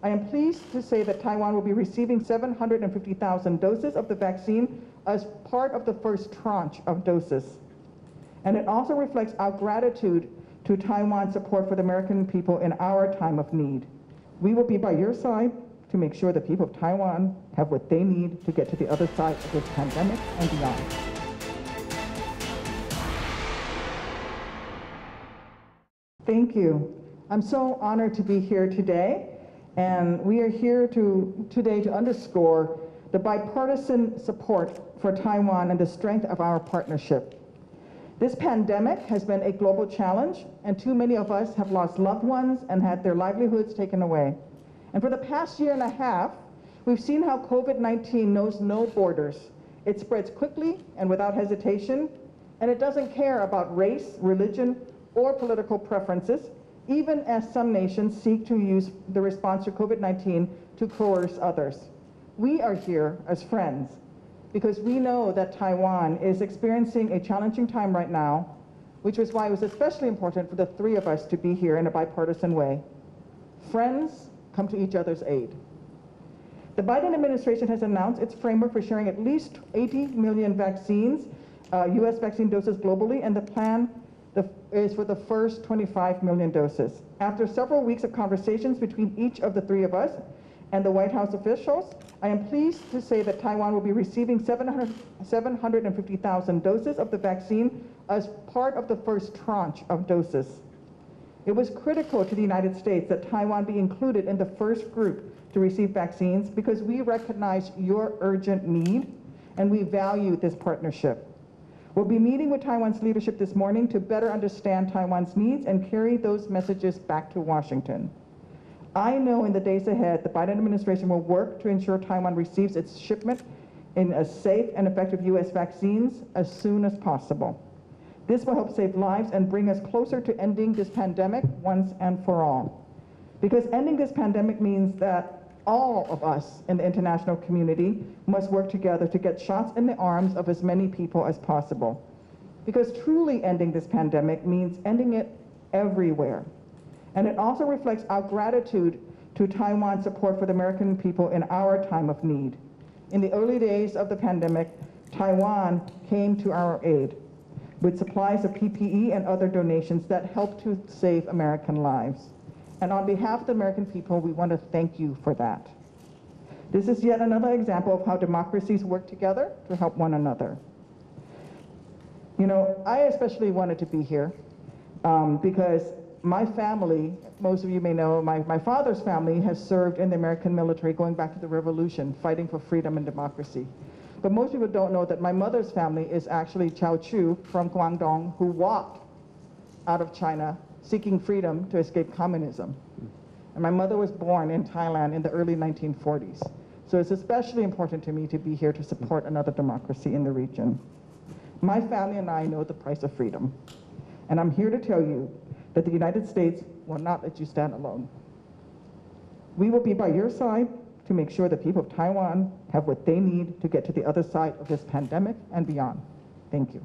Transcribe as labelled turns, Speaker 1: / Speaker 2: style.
Speaker 1: I am pleased to say that Taiwan will be receiving 750,000 doses of the vaccine as part of the first tranche of doses. And it also reflects our gratitude to Taiwan's support for the American people in our time of need. We will be by your side to make sure the people of Taiwan have what they need to get to the other side of this pandemic and beyond. Thank you. I'm so honored to be here today, and we are here today to underscore the bipartisan support for Taiwan and the strength of our partnership. This pandemic has been a global challenge, and too many of us have lost loved ones and had their livelihoods taken away. And for the past year and a half, we've seen how COVID-19 knows no borders. It spreads quickly and without hesitation, and it doesn't care about race, religion, or political preferences, even as some nations seek to use the response to COVID-19 to coerce others. We are here as friends because we know that Taiwan is experiencing a challenging time right now, which was why it was especially important for the three of us to be here in a bipartisan way. Friends come to each other's aid. The Biden administration has announced its framework for sharing at least 80 million vaccines, U.S. vaccine doses globally, and the plan is for the first 25 million doses. After several weeks of conversations between each of the three of us and the White House officials, I am pleased to say that Taiwan will be receiving 750,000 doses of the vaccine as part of the first tranche of doses. It was critical to the United States that Taiwan be included in the first group to receive vaccines because we recognize your urgent need and we value this partnership. We'll be meeting with Taiwan's leadership this morning to better understand Taiwan's needs and carry those messages back to Washington. I know in the days ahead, the Biden administration will work to ensure Taiwan receives its shipment in a safe and effective U.S. vaccines as soon as possible. This will help save lives and bring us closer to ending this pandemic once and for all. Because ending this pandemic means that all of us in the international community must work together to get shots in the arms of as many people as possible. Because truly ending this pandemic means ending it everywhere. And it also reflects our gratitude to Taiwan's support for the American people in our time of need. In the early days of the pandemic, Taiwan came to our aid with supplies of PPE and other donations that helped to save American lives. And on behalf of the American people, we want to thank you for that. This is yet another example of how democracies work together to help one another. You know, I especially wanted to be here because my family, most of you may know, my father's family has served in the American military going back to the Revolution, fighting for freedom and democracy. But most people don't know that my mother's family is actually Chao Chu from Guangdong, who walked out of China seeking freedom to escape communism. And my mother was born in Thailand in the early 1940s. So it's especially important to me to be here to support another democracy in the region. My family and I know the price of freedom. And I'm here to tell you that the United States will not let you stand alone. We will be by your side to make sure the people of Taiwan have what they need to get to the other side of this pandemic and beyond. Thank you.